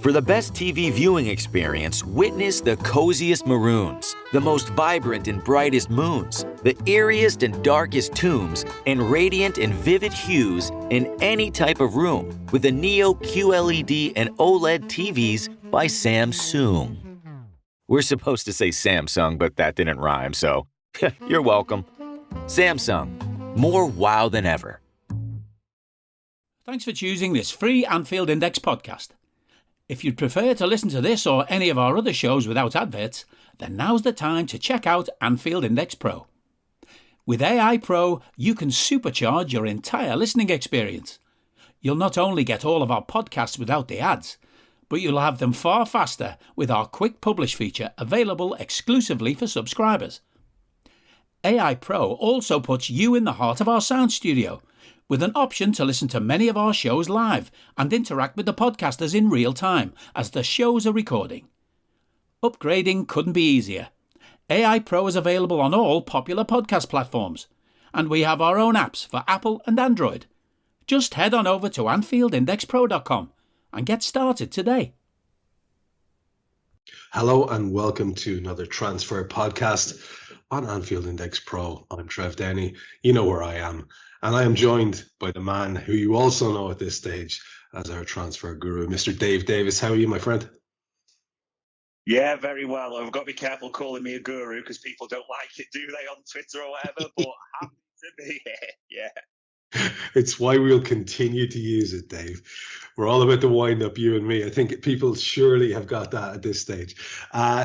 For the best TV viewing experience, witness the coziest maroons, the most vibrant and brightest moons, the eeriest and darkest tombs, and radiant and vivid hues in any type of room with the Neo QLED and OLED TVs by Samsung. We're supposed to say Samsung, but that didn't rhyme, so you're welcome. Samsung, more wow than ever. Thanks for choosing this free Anfield Index podcast. If you'd prefer to listen to this or any of our other shows without adverts, then now's the time to check out Anfield Index Pro. With AI Pro, you can supercharge your entire listening experience. You'll not only get all of our podcasts without the ads, but you'll have them far faster with our Quick Publish feature available exclusively for subscribers. AI Pro also puts you in the heart of our sound studio, with an option to listen to many of our shows live and interact with the podcasters in real time as the shows are recording. Upgrading couldn't be easier. AI Pro is available on all popular podcast platforms, and we have our own apps for Apple and Android. Just head on over to AnfieldIndexPro.com and get started today. Hello and welcome to another transfer podcast on Anfield Index Pro. I'm Trev Downey. You know where I am. And I am joined by the man who you also know at this stage as our transfer guru, Mr. Dave Davis. How are you, my friend? Yeah, very well. I've got to be careful calling me a guru because people don't like it, do they, on Twitter or whatever? But happy to be here, yeah. It's why we'll continue to use it, Dave. We're all about to wind up, you and me. I think people surely have got that at this stage.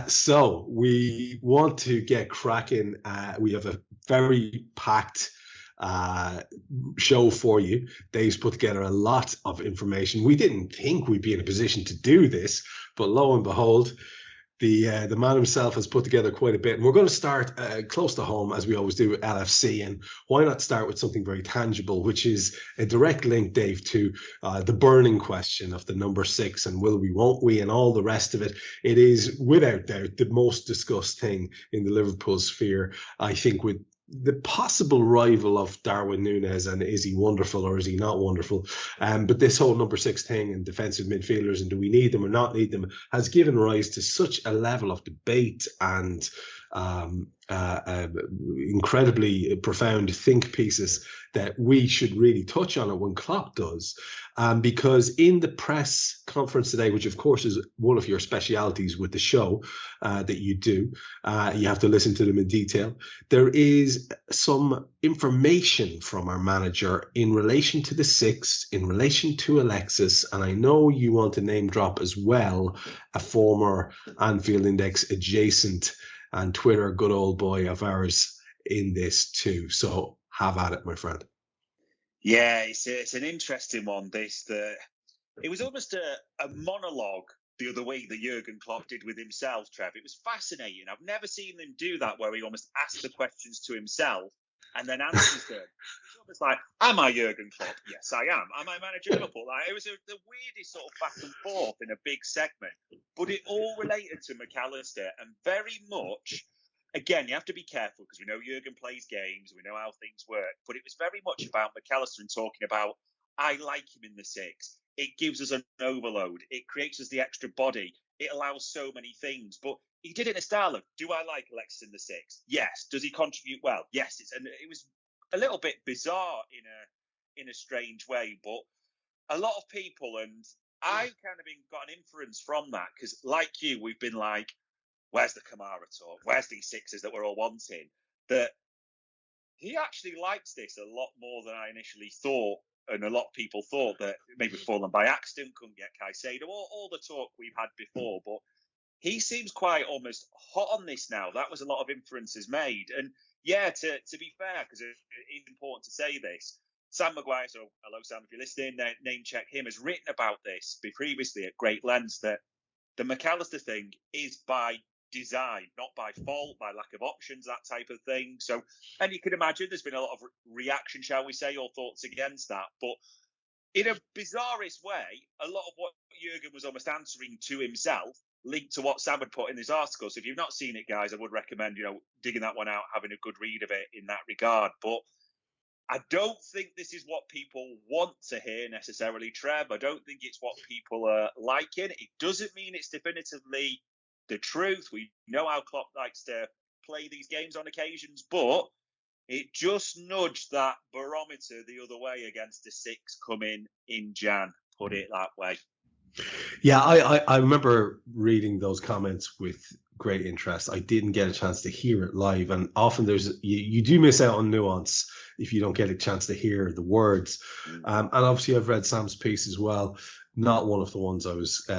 So we want to get cracking. We have a very packed show for you. Dave's put together a lot of information. We didn't think we'd be in a position to do this, but lo and behold, the man himself has put together quite a bit. And we're going to start close to home, as we always do with LFC. And why not start with something very tangible, which is a direct link, Dave, to the burning question of the number 6 and will we, won't we, and all the rest of it. It is, without doubt, the most discussed thing in the Liverpool sphere, I think, with the possible rival of Darwin Núñez, and is he wonderful or is he not wonderful? But this whole number 6 thing and defensive midfielders and do we need them or not need them has given rise to such a level of debate and incredibly profound think pieces that we should really touch on it when Klopp does. Because in the press conference today, which of course is one of your specialities with the show that you do, you have to listen to them in detail. There is some information from our manager in relation to the 6, in relation to Alexis, and I know you want to name drop as well a former Anfield Index adjacent and Twitter good old boy of ours in this too. So have at it, my friend. Yeah, it's an interesting one. It was almost a monologue the other week that Jurgen Klopp did with himself, Trev. It was fascinating. I've never seen him do that, where he almost asks the questions to himself and then answers them. It's almost like, am I Jurgen Klopp? Yes, I am. Am I manager of Liverpool? It was the weirdest sort of back and forth in a big segment, but it all related to McAllister and very much. Again, you have to be careful because we know Jurgen plays games, we know how things work, but it was very much about McAllister and talking about, I like him in the 6. It gives us an overload. It creates us the extra body. It allows so many things. But he did it in a style of, do I like Alexis in the 6? Yes. Does he contribute well? Yes. And it was a little bit bizarre in a strange way, but a lot of people, and I kind of got an inference from that because, like you, we've been like, where's the Kamara talk? Where's these 6s that we're all wanting? That he actually likes this a lot more than I initially thought. And a lot of people thought that maybe fallen by accident, couldn't get Caicedo, all the talk we've had before. But he seems quite almost hot on this now. That was a lot of inferences made. And yeah, to be fair, because it is important to say this, Sam Maguire, so hello Sam, if you're listening, name check him, has written about this previously at great lengths, that the McAllister thing is by design, not by fault, by lack of options, that type of thing. So, and you can imagine there's been a lot of reaction, shall we say, or thoughts against that. But in a bizarrest way, a lot of what Jurgen was almost answering to himself linked to what Sam had put in his article. So if you've not seen it, guys, I would recommend, digging that one out, having a good read of it in that regard. But I don't think this is what people want to hear necessarily, Trev. I don't think it's what people are liking. It doesn't mean it's definitively the truth. We know how Klopp likes to play these games on occasions, but it just nudged that barometer the other way against the 6 coming in Jan, put it that way. Yeah, I remember reading those comments with great interest. I didn't get a chance to hear it live, and often you do miss out on nuance if you don't get a chance to hear the words. And obviously I've read Sam's piece as well. Not one of the ones I was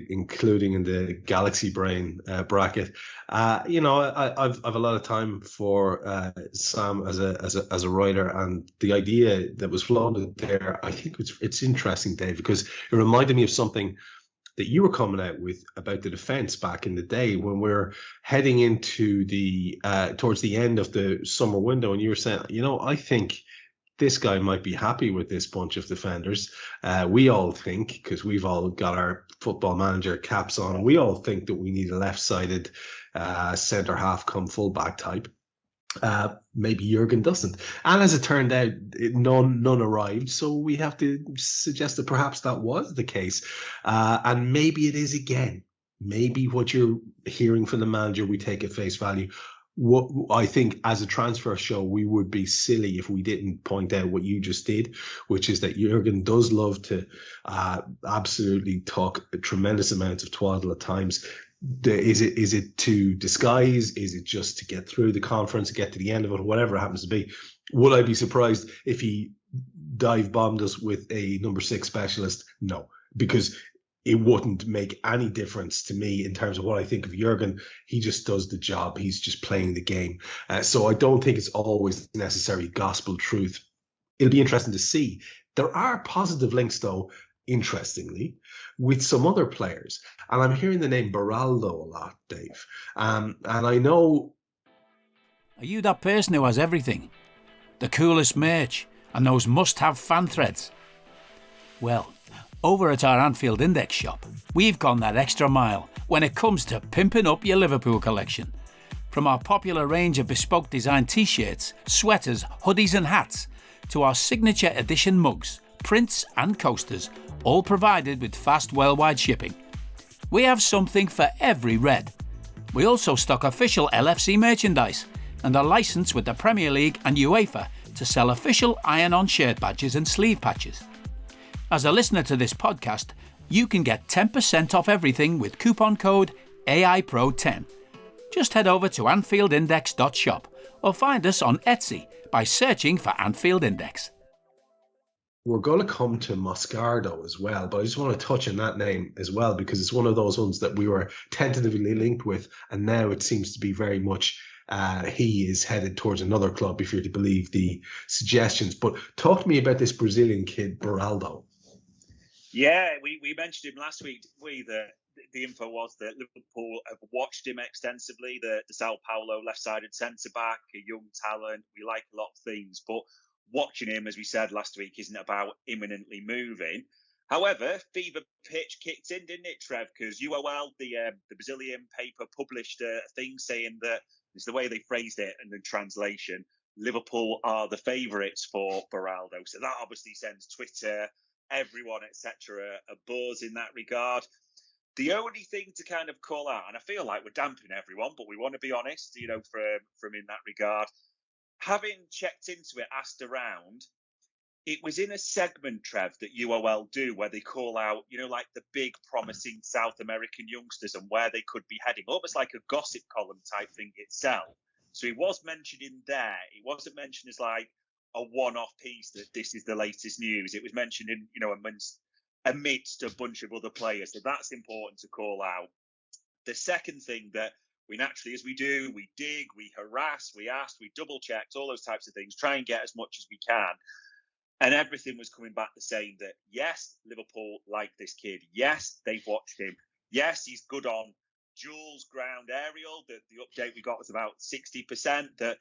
including in the Galaxy Brain bracket. I've a lot of time for Sam as a writer, and the idea that was floated there, I think it's interesting, Dave, because it reminded me of something that you were coming out with about the defence back in the day when we're heading into the towards the end of the summer window, and you were saying, I think this guy might be happy with this bunch of defenders. We all think, because we've all got our Football Manager caps on, we all think that we need a left-sided centre half come fullback type. Maybe Jurgen doesn't. And as it turned out, none arrived. So we have to suggest that perhaps that was the case. And maybe it is again. Maybe what you're hearing from the manager, we take at face value. What I think as a transfer show, we would be silly if we didn't point out what you just did, which is that Jurgen does love to absolutely talk a tremendous amount of twaddle at times. Is it to disguise? Is it just to get through the conference, get to the end of it, whatever it happens to be? Would I be surprised if he dive bombed us with a number 6 specialist? No, because it wouldn't make any difference to me in terms of what I think of Jurgen. He just does the job. He's just playing the game. So I don't think it's always necessary gospel truth. It'll be interesting to see. There are positive links, though, interestingly, with some other players. And I'm hearing the name Beraldo a lot, Dave. And I know... Are you that person who has everything? The coolest merch and those must-have fan threads? Well, over at our Anfield Index shop, we've gone that extra mile when it comes to pimping up your Liverpool collection. From our popular range of bespoke design t-shirts, sweaters, hoodies and hats, to our signature edition mugs, prints and coasters, all provided with fast worldwide shipping. We have something for every red. We also stock official LFC merchandise and are licensed with the Premier League and UEFA to sell official iron-on shirt badges and sleeve patches. As a listener to this podcast, you can get 10% off everything with coupon code AIPRO10. Just head over to AnfieldIndex.shop or find us on Etsy by searching for Anfield Index. We're going to come to Moscarda as well, but I just want to touch on that name as well because it's one of those ones that we were tentatively linked with, and now it seems to be very much he is headed towards another club if you're to believe the suggestions. But talk to me about this Brazilian kid, Beraldo. Yeah, we mentioned him last week, didn't we? The info was that Liverpool have watched him extensively, the Sao Paulo left-sided centre-back, a young talent. We like a lot of things, but watching him, as we said last week, isn't about imminently moving. However, fever pitch kicked in, didn't it, Trev? Because UOL, the Brazilian paper, published a thing saying that, it's the way they phrased it and in translation, Liverpool are the favourites for Beraldo. So that obviously sends Twitter, everyone, etc., a buzz in that regard. The only thing to kind of call out, and I feel like we're damping everyone, but we want to be honest, from in that regard. Having checked into it, asked around, it was in a segment, Trev, that UOL do where they call out, like the big promising South American youngsters and where they could be heading, almost like a gossip column type thing itself. So he was mentioned in there. It wasn't mentioned as like a one-off piece that this is the latest news. It was mentioned in, amidst a bunch of other players. So that's important to call out. The second thing that we naturally, as we do, we dig, we harass, we ask, we double-checked, all those types of things, try and get as much as we can. And everything was coming back the same that, yes, Liverpool like this kid. Yes, they've watched him. Yes, he's good on duels, ground, aerial. The update we got was about 60%. That,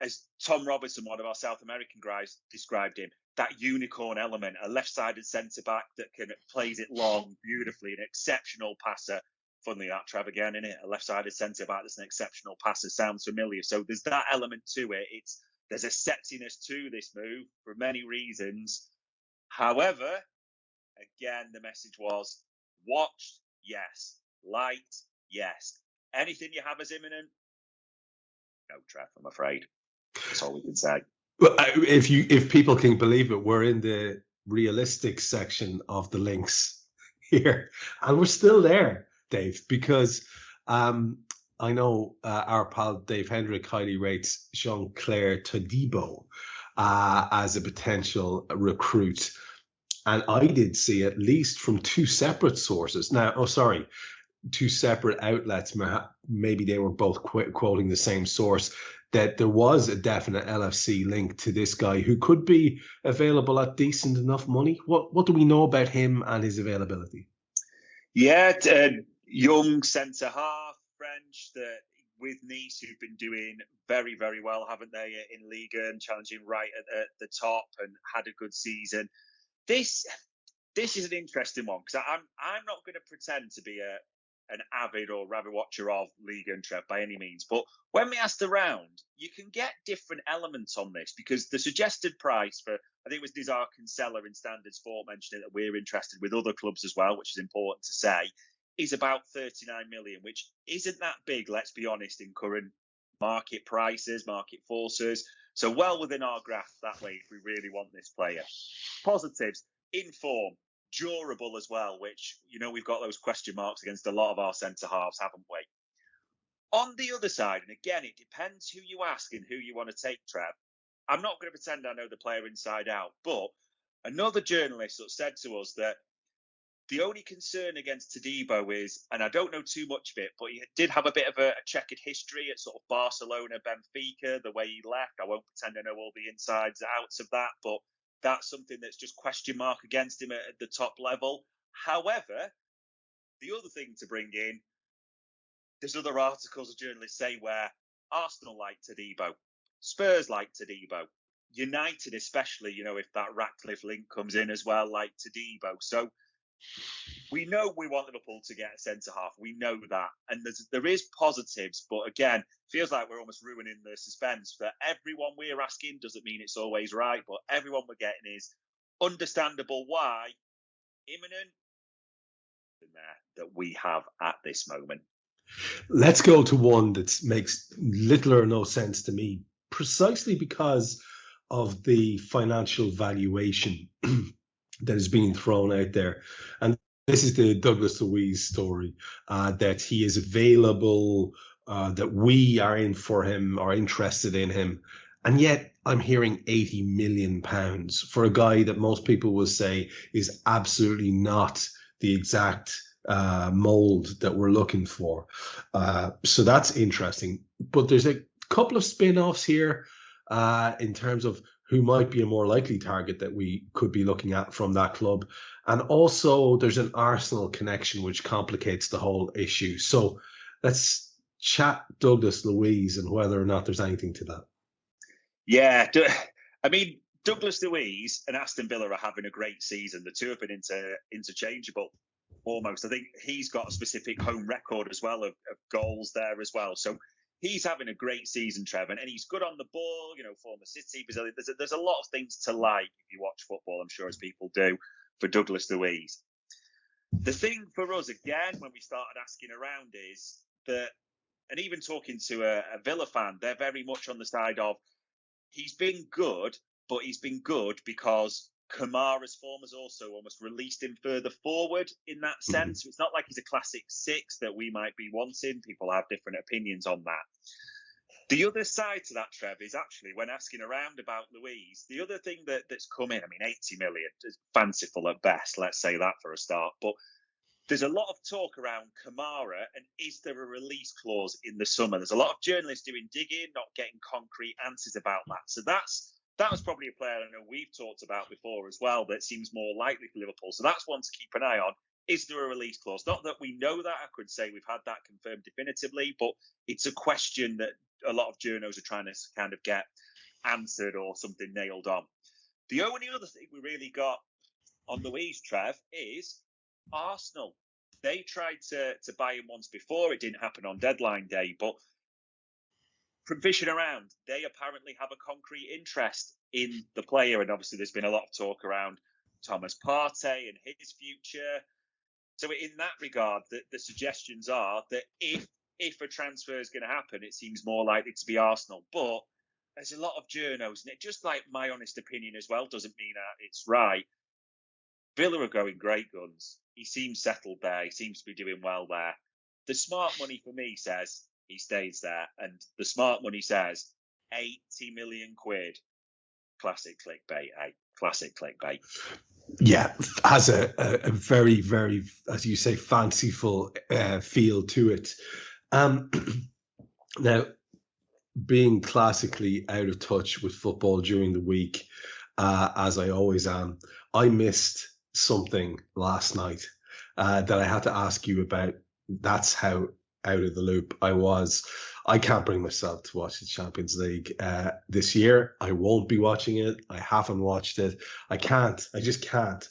as Tom Robertson, one of our South American guys, described him, that unicorn element, a left-sided centre-back that plays it long, beautifully, an exceptional passer. Funnily that, Trev, again, isn't it? A left-sided centre-back that's an exceptional passer. Sounds familiar. So there's that element to it. It's There's a sexiness to this move for many reasons. However, again, the message was watched, yes. Liked, yes. Anything you have as imminent? No, Trev, I'm afraid. That's all we can say. Well, if people can believe it, we're in the realistic section of the links here, and we're still there, Dave, because I know our pal Dave Hendrick highly rates Jean-Claire Todibo as a potential recruit, and I did see at least from two separate sources. Now, two separate outlets. Maybe they were both quoting the same source, that there was a definite LFC link to this guy who could be available at decent enough money. What do we know about him and his availability? Yeah, young centre half, French, that with Nice, who've been doing very, very well, haven't they, in Liga and challenging right at the top and had a good season. This is an interesting one because I'm not going to pretend to be an avid or rabid watcher of Liga and Trev by any means. But when we asked around, you can get different elements on this because the suggested price for, I think it was Nizar Kinsella in Standard Sport mentioning that we're interested with other clubs as well, which is important to say, is about 39 million, which isn't that big, let's be honest, in current market prices, market forces. So well within our grasp that way if we really want this player. Positives, in form, durable as well, which, we've got those question marks against a lot of our centre-halves, haven't we? On the other side, and again, it depends who you ask and who you want to take, Trev. I'm not going to pretend I know the player inside out, but another journalist sort of said to us that the only concern against Todibo is, and I don't know too much of it, but he did have a bit of a checkered history at sort of Barcelona, Benfica, the way he left. I won't pretend I know all the insides and outs of that, but that's something that's just question mark against him at the top level. However, the other thing to bring in, there's other articles of journalists say where Arsenal like Todibo, Spurs like Todibo, United especially, if that Ratcliffe link comes in as well, like Todibo. So we know we want Liverpool to get a centre-half. We know that. And there is positives, but again, feels like we're almost ruining the suspense. For everyone we're asking doesn't mean it's always right, but everyone we're getting is understandable why imminent there that we have at this moment. Let's go to one that makes little or no sense to me, precisely because of the financial valuation that is being thrown out there. And this is the Douglas Luiz story, that he is available, that we are in for him, are interested in him. And yet I'm hearing £80 million for a guy that most people will say is absolutely not the exact mold that we're looking for. So that's interesting. But there's a couple of spin-offs here in terms of who might be a more likely target that we could be looking at from that club. And also there's an Arsenal connection, which complicates the whole issue. So let's chat Douglas Luiz and whether or not there's anything to that. Yeah, I mean, Douglas Luiz and Aston Villa are having a great season. The two have been interchangeable almost. I think he's got a specific home record as well of goals there as well. So he's having a great season, Trev, and he's good on the ball, former City, Brazilian. There's a lot of things to like if you watch football, I'm sure, as people do, for Douglas Luiz. The thing for us, again, when we started asking around is that, and even talking to a Villa fan, they're very much on the side of he's been good, but he's been good because Kamara's form has also almost released him further forward in that sense. It's not like he's a classic six that we might be wanting. People have different opinions on that. The other side to that, Trev, is actually when asking around about Luiz, the other thing that's come in, 80 million is fanciful at best, let's say that for a start. But there's a lot of talk around Kamara and is there a release clause in the summer? There's a lot of journalists doing digging, not getting concrete answers about that. So that was probably a player I know we've talked about before as well that seems more likely for Liverpool. So that's one to keep an eye on. Is there a release clause? Not that we know that. I could say we've had that confirmed definitively, but it's a question that a lot of journos are trying to kind of get answered or something nailed on. The only other thing we really got on Luiz, Trev, is Arsenal. They tried to buy him once before. It didn't happen on deadline day, but from fishing around, they apparently have a concrete interest in the player. And obviously there's been a lot of talk around Thomas Partey and his future. So in that regard, the suggestions are that if a transfer is going to happen, it seems more likely to be Arsenal. But there's a lot of journos, and it just like my honest opinion as well doesn't mean it's right. Villa are going great guns. He seems settled there. He seems to be doing well there. The smart money for me says he stays there. And the smart money says 80 million quid. Classic clickbait, eh? Classic clickbait. Yeah, has a very, very, as you say, fanciful feel to it. Now, being classically out of touch with football during the week, as I always am, I missed something last night that I had to ask you about. That's how out of the loop I was. I can't bring myself to watch the Champions League this year. I won't be watching it. I haven't watched it. I can't. I just can't.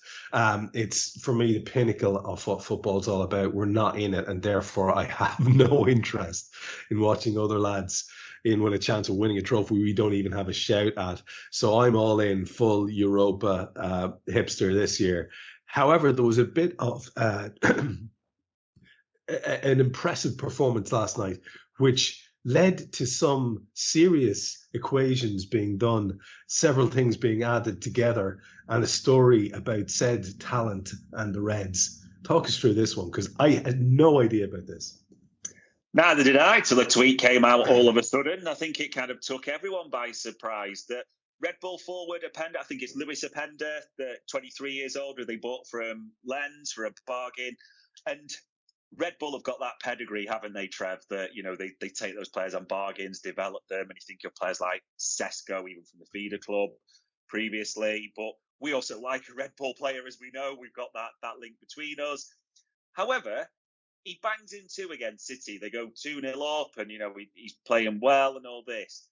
It's, for me, the pinnacle of what football's all about. We're not in it, and therefore I have no interest in watching other lads with a chance of winning a trophy we don't even have a shout at. So I'm all in, full Europa hipster this year. However, there was a bit of an impressive performance last night, which led to some serious equations being done, several things being added together, and a story about said talent and the Reds. Talk us through this one, because I had no idea about this. Neither did I, till the tweet came out all of a sudden. I think it kind of took everyone by surprise that Red Bull forward Openda, I think it's Luis Openda, the 23 years old, who they bought from Lens for a bargain. And Red Bull have got that pedigree, haven't they, Trev? That, you know, they take those players on bargains, develop them, and you think of players like Sesko, even from the feeder club previously. But we also like a Red Bull player, as we know. We've got that link between us. However, he bangs in two against City. They go 2-0 up, and, you know, he's playing well and all this.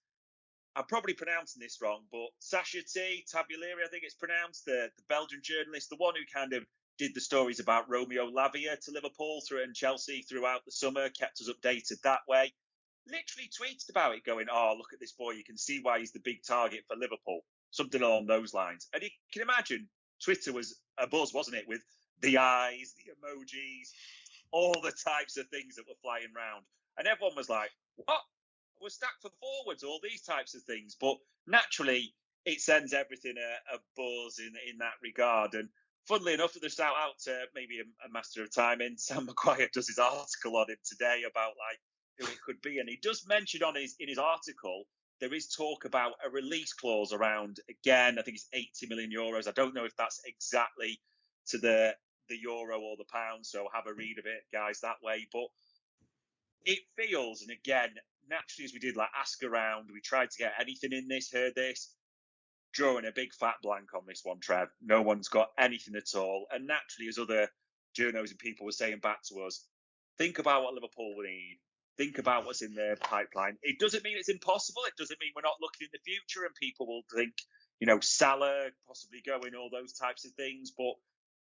I'm probably pronouncing this wrong, but Sacha Tabuleri, I think it's pronounced, the Belgian journalist, the one who kind of did the stories about Romeo Lavia to Liverpool and Chelsea throughout the summer, kept us updated that way, literally tweeted about it going, oh, look at this boy, you can see why he's the big target for Liverpool, something along those lines. And you can imagine Twitter was a buzz, wasn't it, with the eyes, the emojis, all the types of things that were flying around. And everyone was like, what? We're stacked for forwards, all these types of things. But naturally, it sends everything a buzz in that regard. And funnily enough, there's shout out to maybe a master of timing. Sam Maguire does his article on him today about like who it could be. And he does mention in his article, there is talk about a release clause around, again, I think it's 80 million euros. I don't know if that's exactly to the euro or the pound. So have a read of it, guys, that way. But it feels, and again, naturally, as we did like ask around, we tried to get anything in this, heard this, drawing a big fat blank on this one, Trev. No one's got anything at all. And naturally, as other journos and people were saying back to us, think about what Liverpool will need. Think about what's in their pipeline. It doesn't mean it's impossible. It doesn't mean we're not looking in the future and people will think, you know, Salah possibly going, all those types of things, but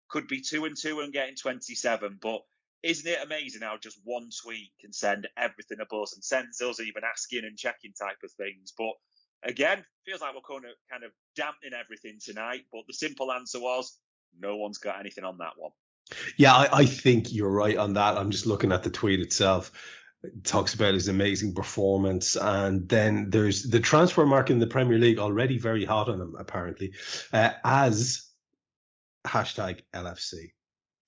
could be 2-2 and getting 27. But isn't it amazing how just one tweet can send everything a buzz and sends us even asking and checking type of things? But again, feels like we're kind of dampening everything tonight. But the simple answer was no one's got anything on that one. Yeah, I think you're right on that. I'm just looking at the tweet itself. It talks about his amazing performance. And then there's the transfer market in the Premier League already very hot on him, apparently, as hashtag LFC.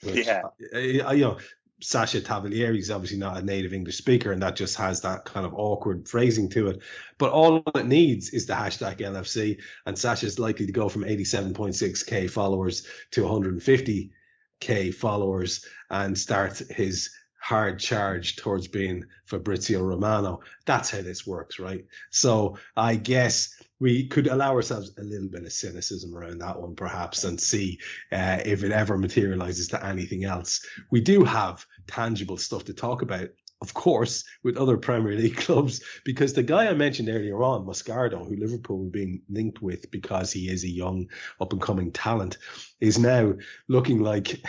Which, yeah. You know, Sacha Tabuleri is obviously not a native English speaker, and that just has that kind of awkward phrasing to it. But all it needs is the hashtag LFC, and Sacha is likely to go from 87.6k followers to 150k followers and start his hard charge towards being Fabrizio Romano. That's how this works, right? So I guess we could allow ourselves a little bit of cynicism around that one, perhaps, and see if it ever materializes to anything else. We do have tangible stuff to talk about, of course, with other Premier League clubs, because the guy I mentioned earlier on, Moscarda, who Liverpool were being linked with because he is a young up-and-coming talent, is now looking like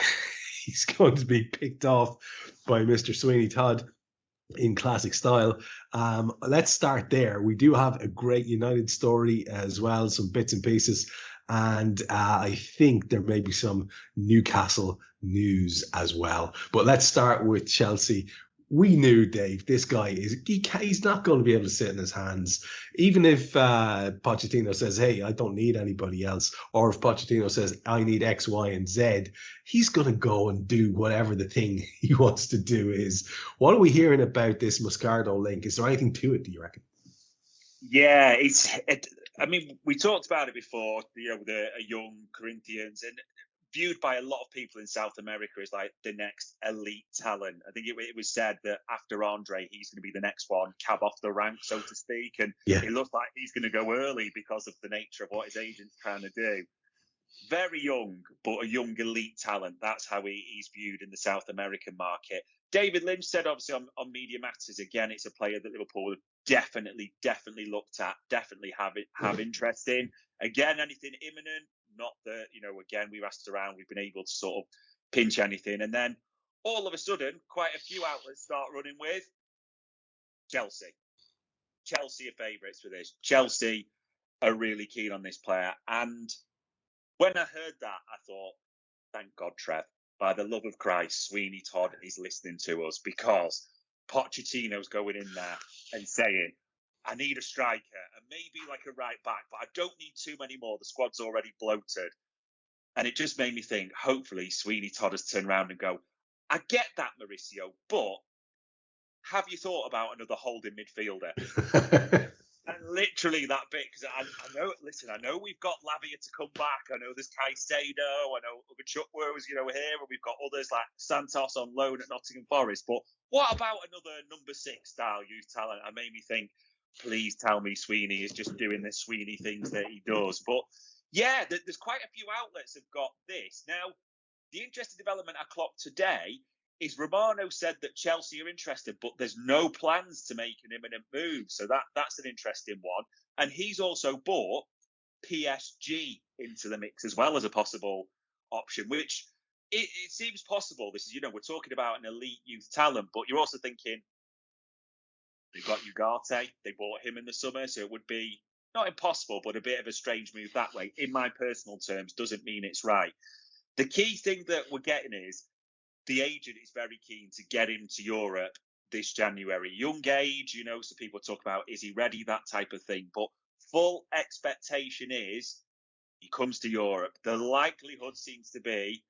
he's going to be picked off by Mr. Sweeney Todd in classic style. Let's start there. We do have a great United story as well, some bits and pieces. And I think there may be some Newcastle news as well. But let's start with Chelsea. We knew, Dave, this guy he's not going to be able to sit in his hands. Even if Pochettino says, hey, I don't need anybody else, or if Pochettino says, I need X, Y, and Z, he's going to go and do whatever the thing he wants to do is. What are we hearing about this Moscarda link? Is there anything to it, do you reckon? Yeah, I mean, we talked about it before, the young Corinthians, and viewed by a lot of people in South America as like the next elite talent. I think it was said that after Andre, he's going to be the next one, cab off the rank, so to speak. And It looks like he's going to go early because of the nature of what his agent's trying to do. Very young, but a young elite talent. That's how he's viewed in the South American market. David Lynch said, obviously, on Media Matters, again, it's a player that Liverpool have definitely looked at, definitely have interest in. Again, anything imminent? Not that, again, we've asked around, we've been able to sort of pinch anything. And then all of a sudden, quite a few outlets start running with Chelsea. Chelsea are favourites for this. Chelsea are really keen on this player. And when I heard that, I thought, thank God, Trev, by the love of Christ, Sweeney Todd is listening to us, because Pochettino's going in there and saying, I need a striker and maybe like a right back, but I don't need too many more. The squad's already bloated. And it just made me think, hopefully Sweeney Todd has turned around and go, I get that, Mauricio, but have you thought about another holding midfielder? And literally that bit, because I know we've got Lavia to come back. I know there's Caicedo. I know Chukwu was, here, and we've got others like Santos on loan at Nottingham Forest. But what about another number 6 style youth talent? And made me think, please tell me Sweeney is just doing the Sweeney things that he does. But yeah, there's quite a few outlets have got this. Now, the interesting development at Klopp today is Romano said that Chelsea are interested, but there's no plans to make an imminent move. So that's an interesting one. And he's also bought PSG into the mix as well as a possible option, which it seems possible. This is, we're talking about an elite youth talent, but you're also thinking, they've got Ugarte. They bought him in the summer, so it would be not impossible, but a bit of a strange move that way. In my personal terms, doesn't mean it's right. The key thing that we're getting is the agent is very keen to get him to Europe this January. Young age, so people talk about, is he ready, that type of thing. But full expectation is he comes to Europe. The likelihood seems to be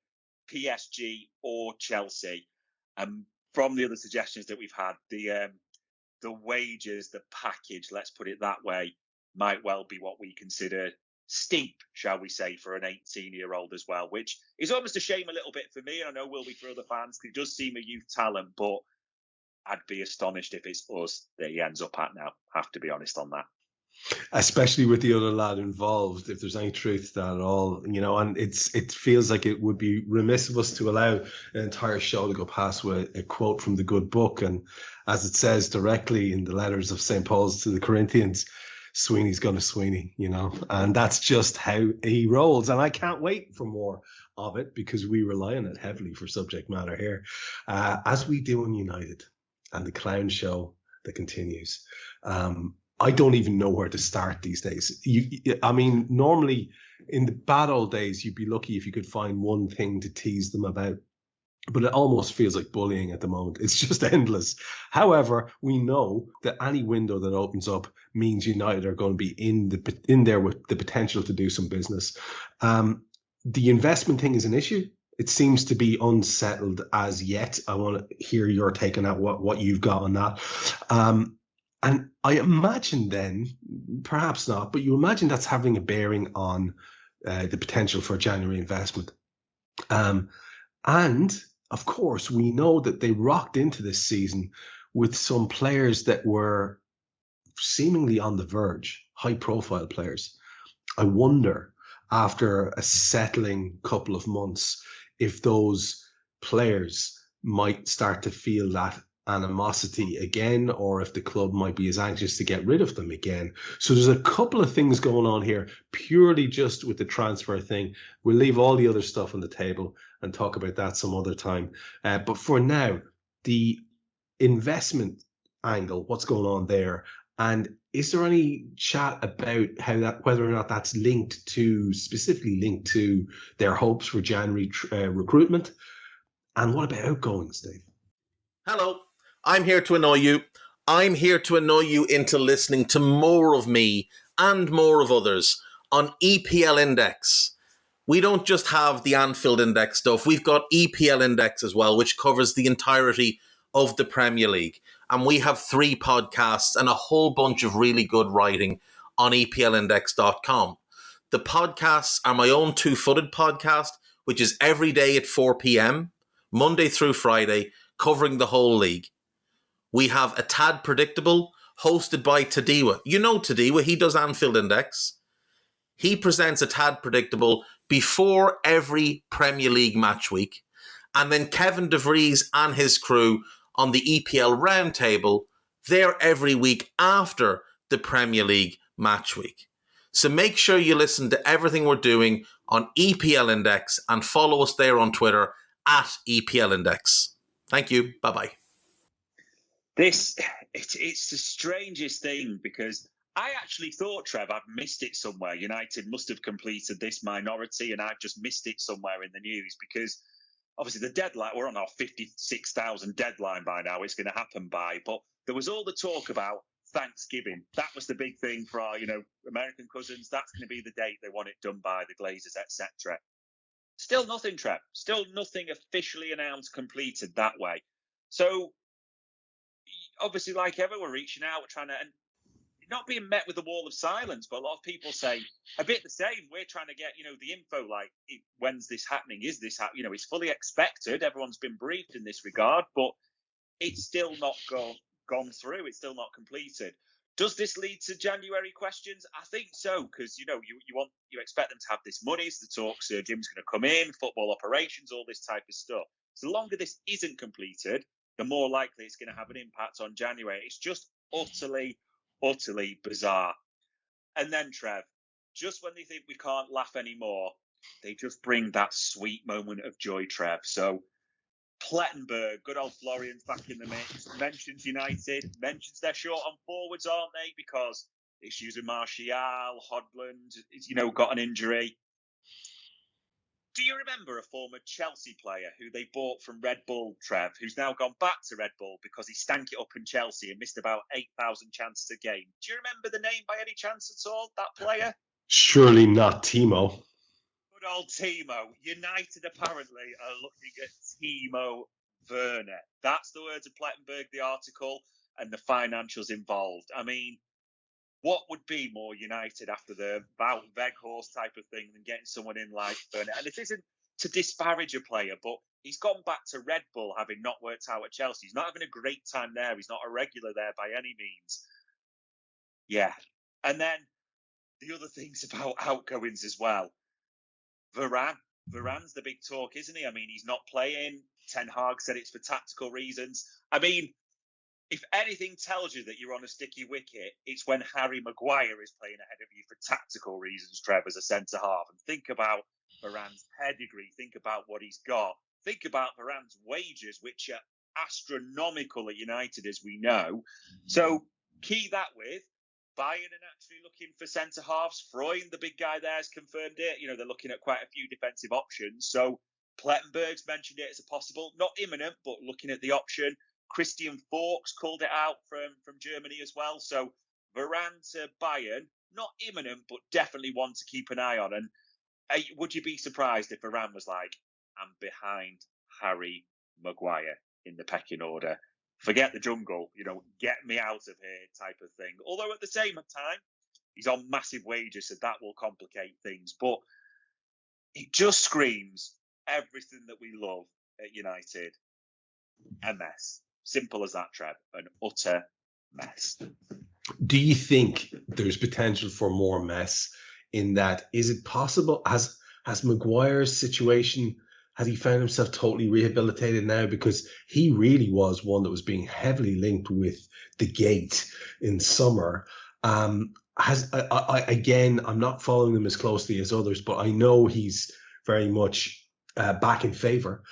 PSG or Chelsea. And from the other suggestions that we've had, the wages, the package, let's put it that way, might well be what we consider steep, shall we say, for an 18-year-old as well, which is almost a shame a little bit for me. I know will be for other fans. He does seem a youth talent, but I'd be astonished if it's us that he ends up at now. Have to be honest on that. Especially with the other lad involved, if there's any truth to that at all, and it feels like it would be remiss of us to allow an entire show to go past with a quote from the good book. And as it says directly in the letters of St. Paul's to the Corinthians, Sweeney's going to Sweeney, and that's just how he rolls. And I can't wait for more of it, because we rely on it heavily for subject matter here, as we do in United and the clown show that continues. I don't even know where to start these days. Normally in the bad old days, you'd be lucky if you could find one thing to tease them about. But it almost feels like bullying at the moment. It's just endless. However, we know that any window that opens up means United are going to be in there with the potential to do some business. The investment thing is an issue. It seems to be unsettled as yet. I want to hear your take on that, what you've got on that. And I imagine then, perhaps not, but you imagine that's having a bearing on the potential for January investment. And of course, we know that they rocked into this season with some players that were seemingly on the verge, high-profile players. I wonder, after a settling couple of months, if those players might start to feel that animosity again, or if the club might be as anxious to get rid of them again. So there's a couple of things going on here, purely just with the transfer thing. We'll leave all the other stuff on the table and talk about that some other time. But for now, the investment angle, what's going on there? And is there any chat about whether or not that's specifically linked to their hopes for January recruitment? And what about outgoings, Dave? Hello, I'm here to annoy you. I'm here to annoy you into listening to more of me and more of others on EPL Index. We don't just have the Anfield Index stuff. We've got EPL Index as well, which covers the entirety of the Premier League. And we have 3 podcasts and a whole bunch of really good writing on EPLindex.com. The podcasts are my own two-footed podcast, which is every day at 4 p.m, Monday through Friday, covering the whole league. We have A Tad Predictable, hosted by Todibo. You know Todibo, he does Anfield Index. He presents A Tad Predictable before every Premier League match week. And then Kevin De Vries and his crew on the EPL Roundtable, they're every week after the Premier League match week. So make sure you listen to everything we're doing on EPL Index and follow us there on Twitter at EPL Index. Thank you. Bye-bye. It's the strangest thing because I actually thought, Trev, I'd missed it somewhere. United must have completed this minority and I've just missed it somewhere in the news because obviously the deadline, we're on our 56,000 deadline by now, it's going to happen by. But there was all the talk about Thanksgiving. That was the big thing for our, American cousins. That's going to be the date they want it done by, the Glazers, etc. Still nothing, Trev. Still nothing officially announced, completed that way. So obviously, like ever, we're reaching out, we're trying to, and not being met with a wall of silence, but a lot of people say a bit the same. We're trying to get, the info, like, when's this happening? Is this happening? It's fully expected. Everyone's been briefed in this regard, but it's still not gone through. It's still not completed. Does this lead to January questions? I think so, because, you expect them to have this money. So the talks, Jim's going to come in, football operations, all this type of stuff. So the longer this isn't completed, the more likely it's going to have an impact on January. It's just utterly bizarre. And then, Trev, just when they think we can't laugh anymore, they just bring that sweet moment of joy, Trev. So Plettenberg, good old Florian's back in the mix, mentions United, mentions they're short on forwards, aren't they? Because issues with Martial, Hodland, got an injury. Do you remember a former Chelsea player who they bought from Red Bull, Trev, who's now gone back to Red Bull because he stank it up in Chelsea and missed about 8,000 chances a game? Do you remember the name by any chance at all, that player? Surely not Timo. Good old Timo. United apparently are looking at Timo Werner. That's the words of Plettenberg, the article, and the financials involved. I mean, what would be more United after the Wout Weghorst type of thing than getting someone in like Werner? And this isn't to disparage a player, but he's gone back to Red Bull having not worked out at Chelsea. He's not having a great time there. He's not a regular there by any means. Yeah. And then the other things about outgoings as well. Varane. Varane's the big talk, isn't he? I mean, he's not playing. Ten Hag said it's for tactical reasons. I mean, if anything tells you that you're on a sticky wicket, it's when Harry Maguire is playing ahead of you for tactical reasons, Trev, as a centre-half. And think about Varane's pedigree. Think about what he's got. Think about Varane's wages, which are astronomical at United, as we know. So key that with Bayern are actually looking for centre-halves. Freund, the big guy there, has confirmed it. They're looking at quite a few defensive options. So Plettenberg's mentioned it as a possible, not imminent, but looking at the option. Christian Forks called it out from Germany as well. So Varane to Bayern, not imminent, but definitely one to keep an eye on. And would you be surprised if Varane was like, I'm behind Harry Maguire in the pecking order? Forget the jungle, get me out of here type of thing. Although at the same time, he's on massive wages, so that will complicate things. But it just screams everything that we love at United. A mess. Simple as that, Trev. An utter mess. Do you think there's potential for more mess in that? Is it possible? Has Maguire's situation, has he found himself totally rehabilitated now? Because he really was one that was being heavily linked with the gate in summer. Again, I'm not following them as closely as others, but I know he's very much back in favour.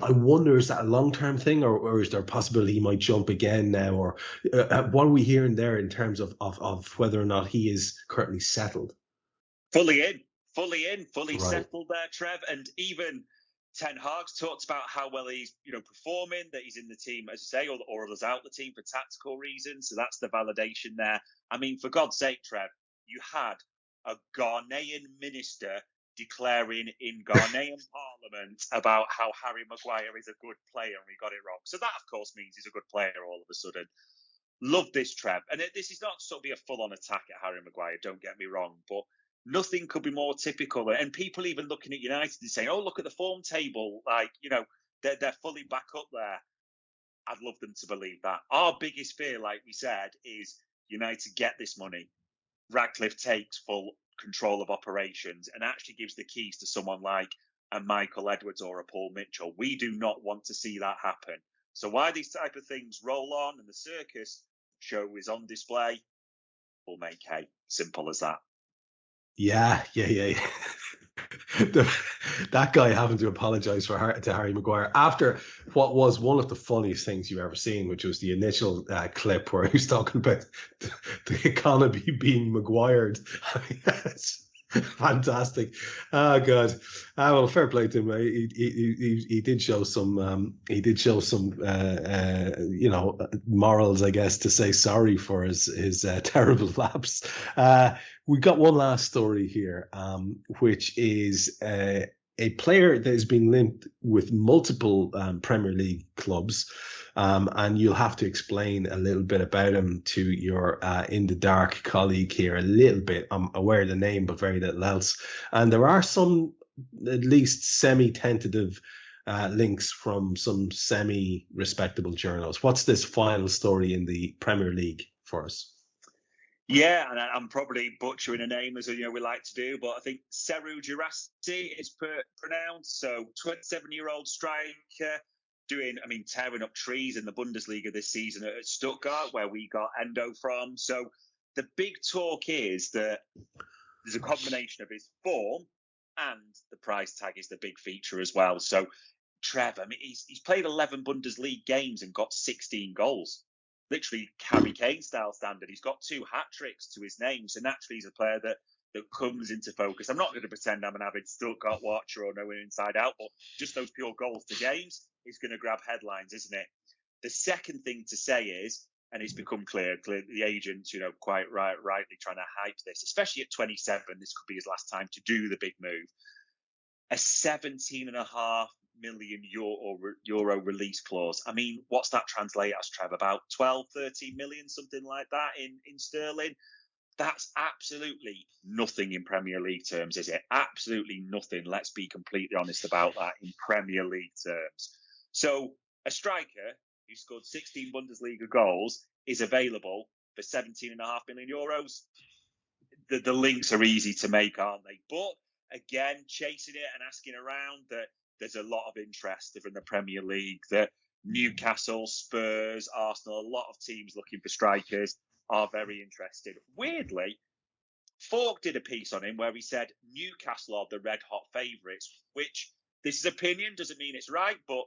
I wonder, is that a long-term thing, or is there a possibility he might jump again now? Or what are we hearing there in terms of whether or not he is currently settled? Fully Right. settled there, Trev. And even Ten Hag's talked about how well he's, performing, that he's in the team, as I say, or others out the team for tactical reasons. So that's the validation there. I mean, for God's sake, Trev, you had a Ghanaian minister declaring in Ghanaian parliament about how Harry Maguire is a good player and we got it wrong. So that, of course, means he's a good player all of a sudden. Love this, Trev. And this is not to sort of be a full-on attack at Harry Maguire, don't get me wrong, but nothing could be more typical. And people even looking at United and saying, oh, look at the form table. Like, they're fully back up there. I'd love them to believe that. Our biggest fear, like we said, is United get this money. Radcliffe takes full control of operations and actually gives the keys to someone like a Michael Edwards or a Paul Mitchell. We do not want to see that happen. So why these type of things roll on and the circus show is on display, we'll make hay. Simple as that. Yeah. That guy having to apologise to Harry Maguire after what was one of the funniest things you've ever seen, which was the initial clip where he was talking about the economy being Maguired. It's fantastic. Oh God. Well, fair play to him. He did show some. Morals, I guess, to say sorry for his terrible lapse. We got one last story here, which is a player that has been linked with multiple Premier League clubs, and you'll have to explain a little bit about him to your in the dark colleague here a little bit. I'm aware of the name, but very little else. And there are some at least semi-tentative links from some semi-respectable journals. What's this final story in the Premier League for us? Yeah, and I'm probably butchering a name, as we like to do, but I think Seru Guirassy is pronounced. So 27-year-old striker tearing up trees in the Bundesliga this season at Stuttgart, where we got Endo from. So the big talk is that there's a combination of his form and the price tag is the big feature as well. So Trev, he's played 11 Bundesliga games and got 16 goals. Literally Harry Kane style standard. He's got 2 hat tricks to his name. So naturally he's a player that comes into focus. I'm not going to pretend I'm an avid Stuttgart watcher or know him inside out, but just those pure goals to games is going to grab headlines, isn't it? The second thing to say is, and it's become clear the agents, quite rightly trying to hype this, especially at 27, this could be his last time to do the big move. A 17.5 million euro release clause. What's that translate as, Trev? About 12, 13 million, something like that in sterling. That's absolutely nothing in Premier League terms, is it? Absolutely nothing. Let's be completely honest about that in Premier League terms. So a striker who scored 16 Bundesliga goals is available for 17.5 million euros. The links are easy to make, aren't they? But again, chasing it and asking around, that there's a lot of interest from the Premier League, that Newcastle, Spurs, Arsenal, a lot of teams looking for strikers are very interested. Weirdly, Falk did a piece on him where he said Newcastle are the red-hot favourites, which, this is opinion, doesn't mean it's right, but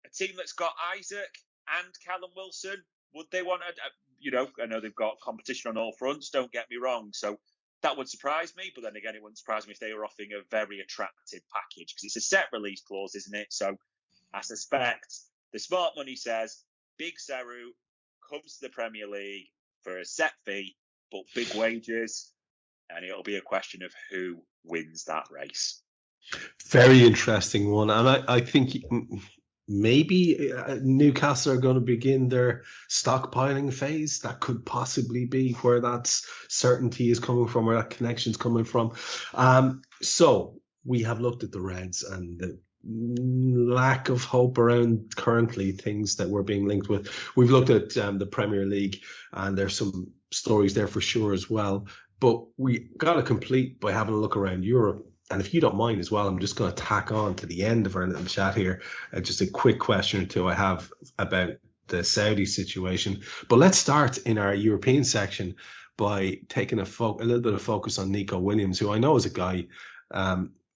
a team that's got Isaac and Callum Wilson, would they want I know they've got competition on all fronts, don't get me wrong, so that would surprise me, but then again, it wouldn't surprise me if they were offering a very attractive package, because it's a set release clause, isn't it? So I suspect the smart money says Big Seru comes to the Premier League for a set fee, but big wages, and it'll be a question of who wins that race. Very interesting one. And I think maybe Newcastle are going to begin their stockpiling phase. That could possibly be where that certainty is coming from, where that connection's coming from. So we have looked at the Reds and the lack of hope around currently things that we're being linked with. We've looked at the Premier League, and there's some stories there for sure as well. But we got to complete by having a look around Europe. And if you don't mind as well, I'm just going to tack on to the end of our little chat here, just a quick question or two I have about the Saudi situation. But let's start in our European section by taking a little bit of focus on Nico Williams, who I know is a guy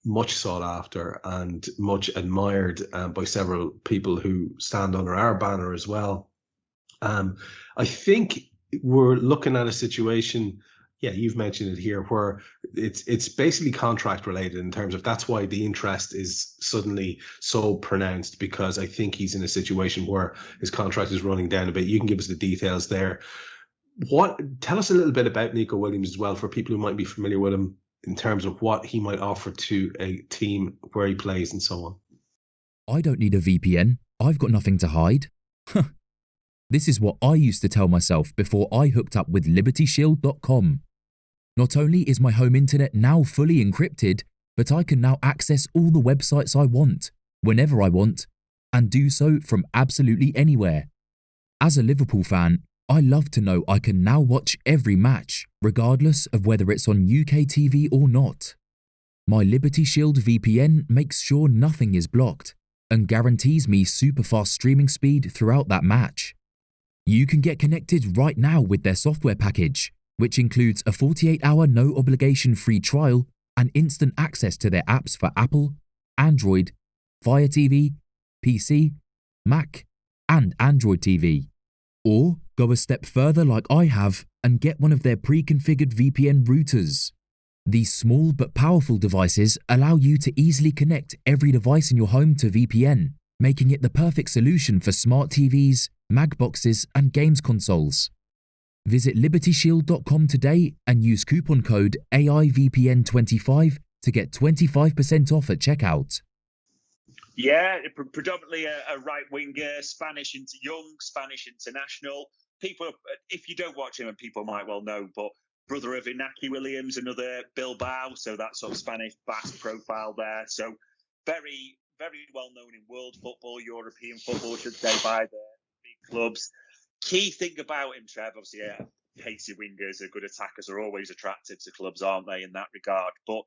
much sought after and much admired by several people who stand under our banner as well. I think we're looking at a situation, yeah, you've mentioned it here, where it's basically contract related in terms of that's why the interest is suddenly so pronounced, because I think he's in a situation where his contract is running down a bit. You can give us the details there. Tell us a little bit about Nico Williams as well, for people who might be familiar with him, in terms of what he might offer to a team where he plays and so on. I don't need a VPN. I've got nothing to hide. This is what I used to tell myself before I hooked up with LibertyShield.com. Not only is my home internet now fully encrypted, but I can now access all the websites I want, whenever I want, and do so from absolutely anywhere. As a Liverpool fan, I love to know I can now watch every match, regardless of whether it's on UK TV or not. My Liberty Shield VPN makes sure nothing is blocked and guarantees me super fast streaming speed throughout that match. You can get connected right now with their software package, which includes a 48-hour no-obligation free trial and instant access to their apps for Apple, Android, Fire TV, PC, Mac, and Android TV. Or go a step further like I have and get one of their pre-configured VPN routers. These small but powerful devices allow you to easily connect every device in your home to VPN, making it the perfect solution for smart TVs, mag boxes, and games consoles. Visit LibertyShield.com today and use coupon code AIVPN25 to get 25% off at checkout. Yeah, predominantly a right winger, young Spanish international. People, if you don't watch him, and people might well know, but brother of Nico Williams, another Bilbao, so that sort of Spanish Basque profile there. So very, very well known in world football, European football, I should say, by the big clubs. Key thing about him, Trev, obviously, pacey wingers, good attackers are always attractive to clubs, aren't they, in that regard? But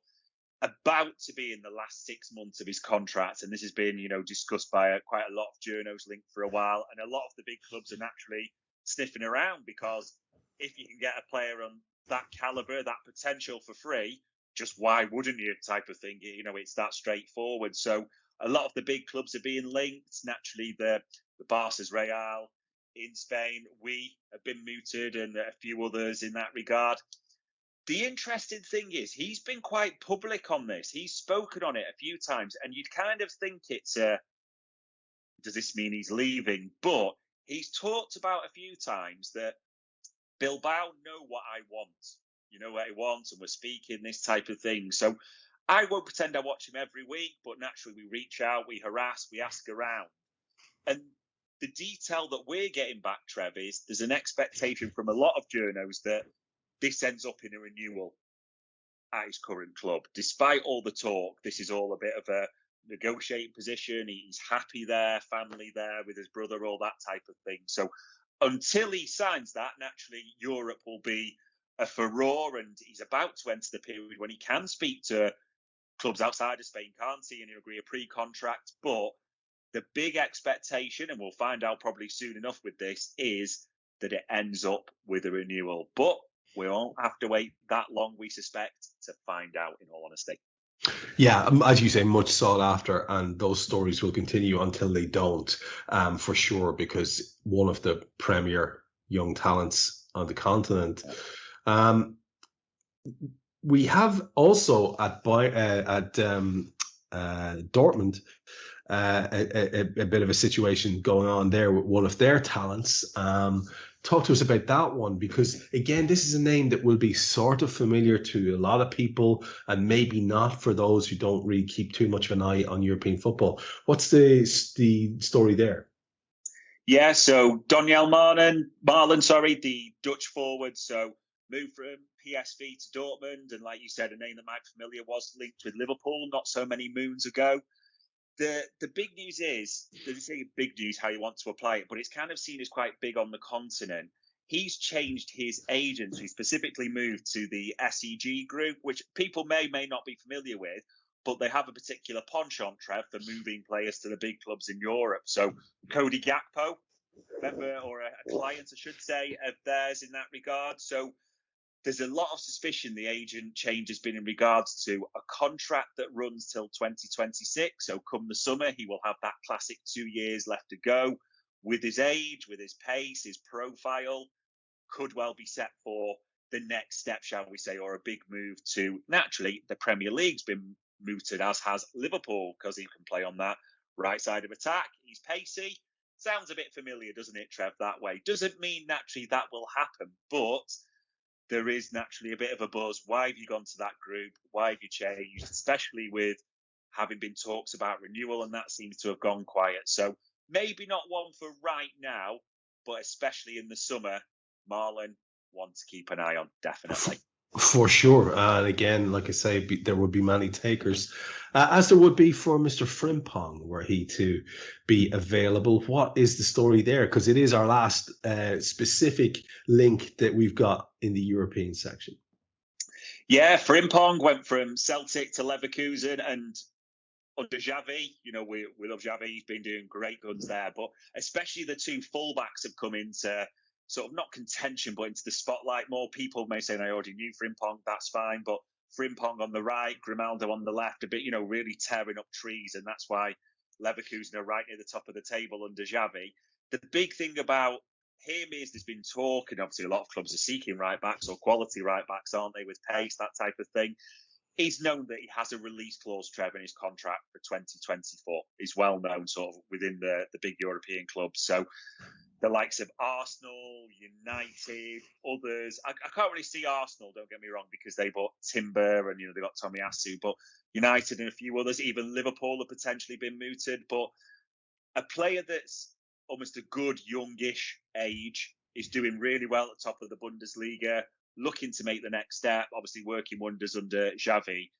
about to be in the last 6 months of his contract, and this has been, discussed by quite a lot of journos linked for a while, and a lot of the big clubs are naturally sniffing around, because if you can get a player on that calibre, that potential for free, just why wouldn't you type of thing? It's that straightforward. So a lot of the big clubs are being linked. Naturally, the Barca's Real in Spain, we have been mooted, and a few others in that regard. The interesting thing is he's been quite public on this. He's spoken on it a few times, and you'd kind of think it's does this mean he's leaving? But he's talked about a few times that Bilbao know what I want. You know what he wants, and we're speaking this type of thing. So I won't pretend I watch him every week, but naturally we reach out, we harass, we ask around. And the detail that we're getting back, Trev, is there's an expectation from a lot of journos that this ends up in a renewal at his current club. Despite all the talk, this is all a bit of a negotiating position. He's happy there, family there with his brother, all that type of thing. So until he signs that, naturally, Europe will be a furore, and he's about to enter the period when he can speak to clubs outside of Spain, can't he, and he'll agree a pre-contract. But the big expectation, and we'll find out probably soon enough with this, is that it ends up with a renewal. But we won't have to wait that long, we suspect, to find out, in all honesty. Yeah, as you say, much sought after, and those stories will continue until they don't, for sure, because one of the premier young talents on the continent. We have also at Dortmund a bit of a situation going on there with one of their talents. Talk to us about that one, because again, this is a name that will be sort of familiar to a lot of people, and maybe not for those who don't really keep too much of an eye on European football. What's the story there? Yeah, so Daniel Malen, the Dutch forward, so moved from PSV to Dortmund, and like you said, a name that might be familiar, was linked with Liverpool not so many moons ago. The big news is, they say big news how you want to apply it, but it's kind of seen as quite big on the continent. He's changed his agent. He specifically moved to the SEG group, which people may not be familiar with, but they have a particular penchant, Trev, for moving players to the big clubs in Europe. So Cody Gakpo, member or a client, I should say, of theirs in that regard. So there's a lot of suspicion the agent change has been in regards to a contract that runs till 2026. So come the summer, he will have that classic 2 years left to go. With his age, with his pace, his profile, could well be set for the next step, shall we say, or a big move to, naturally, the Premier League's been mooted, as has Liverpool, because he can play on that right side of attack. He's pacey. Sounds a bit familiar, doesn't it, Trev, that way? Doesn't mean naturally that will happen, but there is naturally a bit of a buzz. Why have you gone to that group? Why have you changed? Especially with having been talks about renewal, and that seems to have gone quiet. So maybe not one for right now, but especially in the summer, Malen, one to keep an eye on, definitely. For sure. And again, like I say, there would be many takers, as there would be for Mr. Frimpong, were he to be available. What is the story there? Because it is our last specific link that we've got in the European section. Yeah, Frimpong went from Celtic to Leverkusen, and under Xavi, we love Xavi. He's been doing great guns there. But especially the two fullbacks have come into sort of not contention, but into the spotlight more. People may say, I already knew Frimpong, that's fine. But Frimpong on the right, Beraldo on the left, a bit, really tearing up trees. And that's why Leverkusen are right near the top of the table under Xavi. The big thing about him is there's been talk, and obviously a lot of clubs are seeking right-backs or quality right-backs, aren't they, with pace, that type of thing. He's known that he has a release clause, Trev, in his contract for 2024. He's well known sort of within the big European clubs. So the likes of Arsenal, United, others. I can't really see Arsenal, don't get me wrong, because they bought Timber and, they got Tomiyasu. But United and a few others, even Liverpool have potentially been mooted. But a player that's almost a good, youngish age is doing really well at the top of the Bundesliga, looking to make the next step, obviously working wonders under Xavi.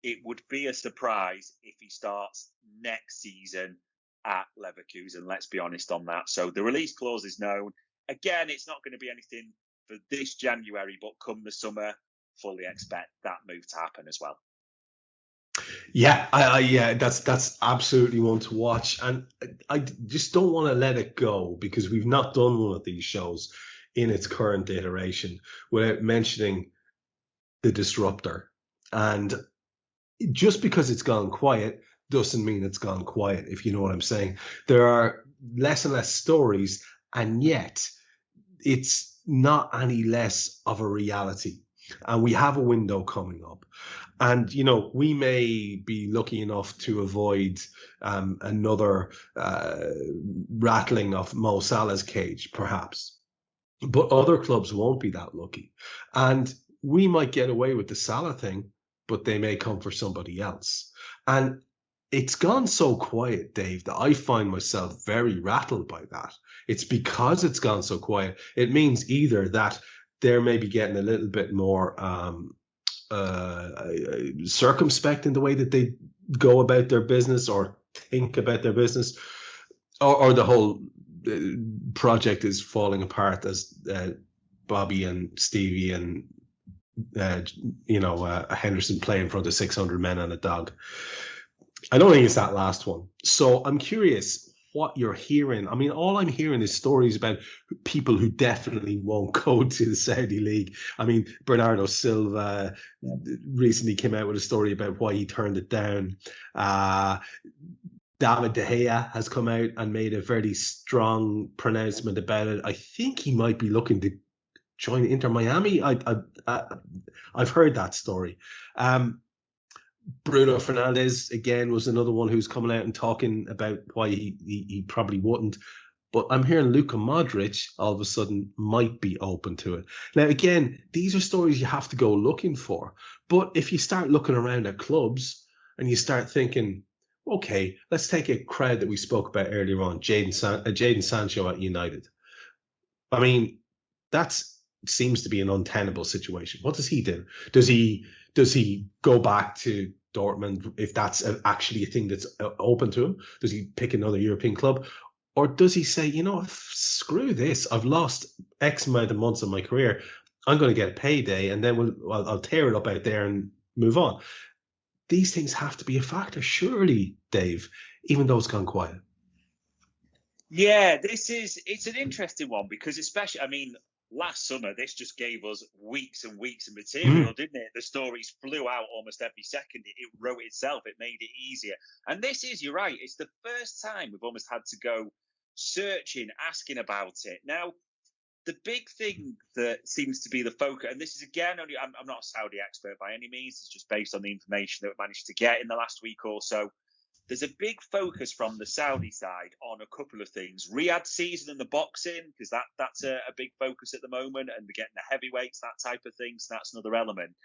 It would be a surprise if he starts next season at Leverkusen, let's be honest on that. So the release clause is known. Again, it's not going to be anything for this January, but come the summer, fully expect that move to happen as well. Yeah, that's absolutely one to watch. And I just don't want to let it go, because we've not done one of these shows in its current iteration without mentioning the disruptor. And just because it's gone quiet doesn't mean it's gone quiet, if you know what I'm saying. There are less and less stories, and yet it's not any less of a reality. And we have a window coming up. And, we may be lucky enough to avoid another rattling of Mo Salah's cage, perhaps. But other clubs won't be that lucky. And we might get away with the Salah thing, but they may come for somebody else. And it's gone so quiet, Dave, that I find myself very rattled by that. It's because it's gone so quiet. It means either that they're maybe getting a little bit more circumspect in the way that they go about their business or think about their business, or the whole project is falling apart as Bobby and Stevie and Henderson play in front of 600 men and a dog. I don't think it's that last one. So I'm curious what you're hearing. I mean, all I'm hearing is stories about people who definitely won't go to the Saudi League. I mean, Bernardo Silva recently came out with a story about why he turned it down. David De Gea has come out and made a very strong pronouncement about it. I think he might be looking to join Inter Miami. I've heard that story. Bruno Fernandes, again, was another one who's coming out and talking about why he probably wouldn't. But I'm hearing Luka Modric all of a sudden might be open to it. Now, again, these are stories you have to go looking for. But if you start looking around at clubs and you start thinking, okay, let's take a crowd that we spoke about earlier on, Jadon Sancho at United. I mean, that seems to be an untenable situation. What does he do? Does he go back to Dortmund if that's actually a thing that's open to him? Does he pick another European club? Or does he say, screw this, I've lost X amount of months of my career, I'm going to get a payday, and then I'll tear it up out there and move on. These things have to be a factor, surely, Dave, even though it's gone quiet. Yeah, it's an interesting one, because especially, last summer, this just gave us weeks and weeks of material, didn't it? The stories flew out almost every second. It wrote itself. It made it easier. And this is, you're right, it's the first time we've almost had to go searching, asking about it. Now, the big thing that seems to be the focus, and this is again, only I'm not a Saudi expert by any means, it's just based on the information that we managed to get in the last week or so. There's a big focus from the Saudi side on a couple of things. Riyadh season and the boxing, because that's a big focus at the moment, and we're getting the heavyweights, that type of thing, so that's another element.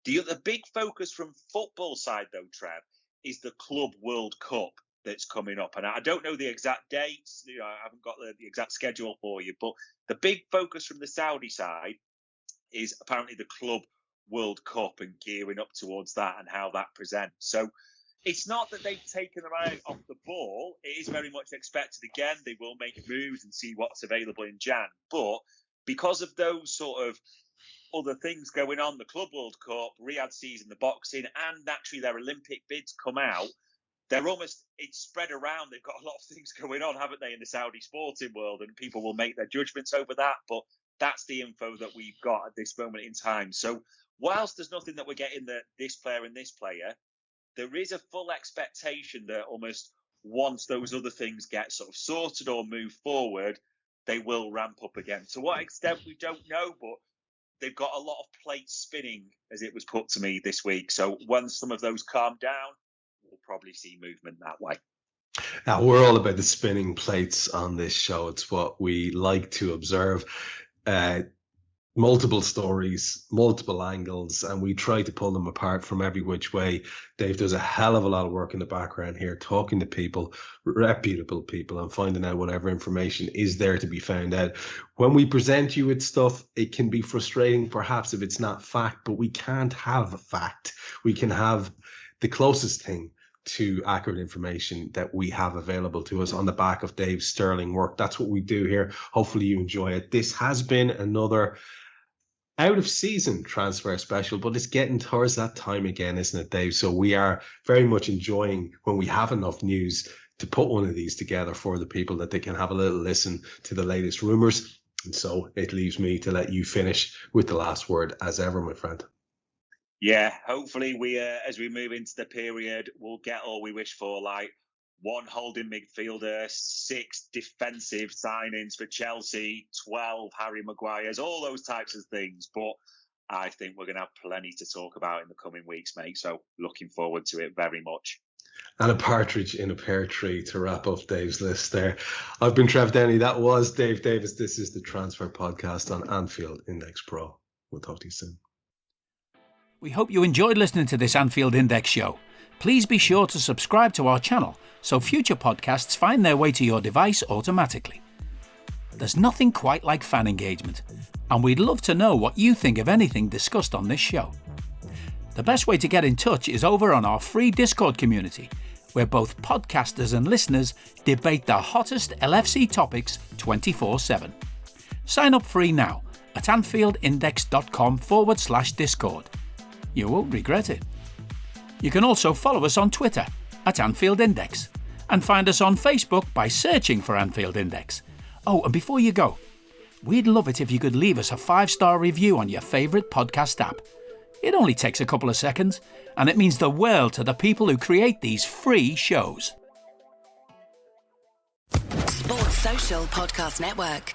The big focus from football side, though, Trev, is the Club World Cup that's coming up. And I don't know the exact dates, I haven't got the exact schedule for you, but the big focus from the Saudi side is apparently the Club World Cup and gearing up towards that and how that presents. So it's not that they've taken their eye off the ball. It is very much expected again. They will make moves and see what's available in Jan. But because of those sort of other things going on, the Club World Cup, Riyadh season, the boxing, and naturally their Olympic bids come out, it's spread around. They've got a lot of things going on, haven't they, in the Saudi sporting world, and people will make their judgments over that. But that's the info that we've got at this moment in time. So whilst there's nothing that we're getting this player and this player, there is a full expectation that almost once those other things get sort of sorted or move forward, they will ramp up again. To what extent, we don't know, but they've got a lot of plates spinning, as it was put to me this week. So once some of those calm down, we'll probably see movement that way. Now, we're all about the spinning plates on this show. It's what we like to observe. Multiple stories, multiple angles, and we try to pull them apart from every which way. Dave does a hell of a lot of work in the background here, talking to people, reputable people, and finding out whatever information is there to be found out. When we present you with stuff, it can be frustrating, perhaps, if it's not fact, but we can't have a fact. We can have the closest thing to accurate information that we have available to us on the back of Dave's sterling work. That's what we do here. Hopefully you enjoy it. This has been another out of season transfer special, but it's getting towards that time again, isn't it, Dave? So we are very much enjoying when we have enough news to put one of these together for the people, that they can have a little listen to the latest rumours. And so it leaves me to let you finish with the last word as ever, my friend. Yeah, hopefully we, as we move into the period, we'll get all we wish for, like 1 holding midfielder, 6 defensive signings for Chelsea, 12 Harry Maguires, all those types of things. But I think we're going to have plenty to talk about in the coming weeks, mate. So looking forward to it very much. And a partridge in a pear tree to wrap up Dave's list there. I've been Trev Downey. That was Dave Davis. This is the Transfer Podcast on Anfield Index Pro. We'll talk to you soon. We hope you enjoyed listening to this Anfield Index show. Please be sure to subscribe to our channel so future podcasts find their way to your device automatically. There's nothing quite like fan engagement, and we'd love to know what you think of anything discussed on this show. The best way to get in touch is over on our free Discord community, where both podcasters and listeners debate the hottest LFC topics 24/7. Sign up free now at anfieldindex.com/Discord. You won't regret it. You can also follow us on Twitter at Anfield Index and find us on Facebook by searching for Anfield Index. Oh, and before you go, we'd love it if you could leave us a 5-star review on your favourite podcast app. It only takes a couple of seconds, and it means the world to the people who create these free shows. Sports Social Podcast Network.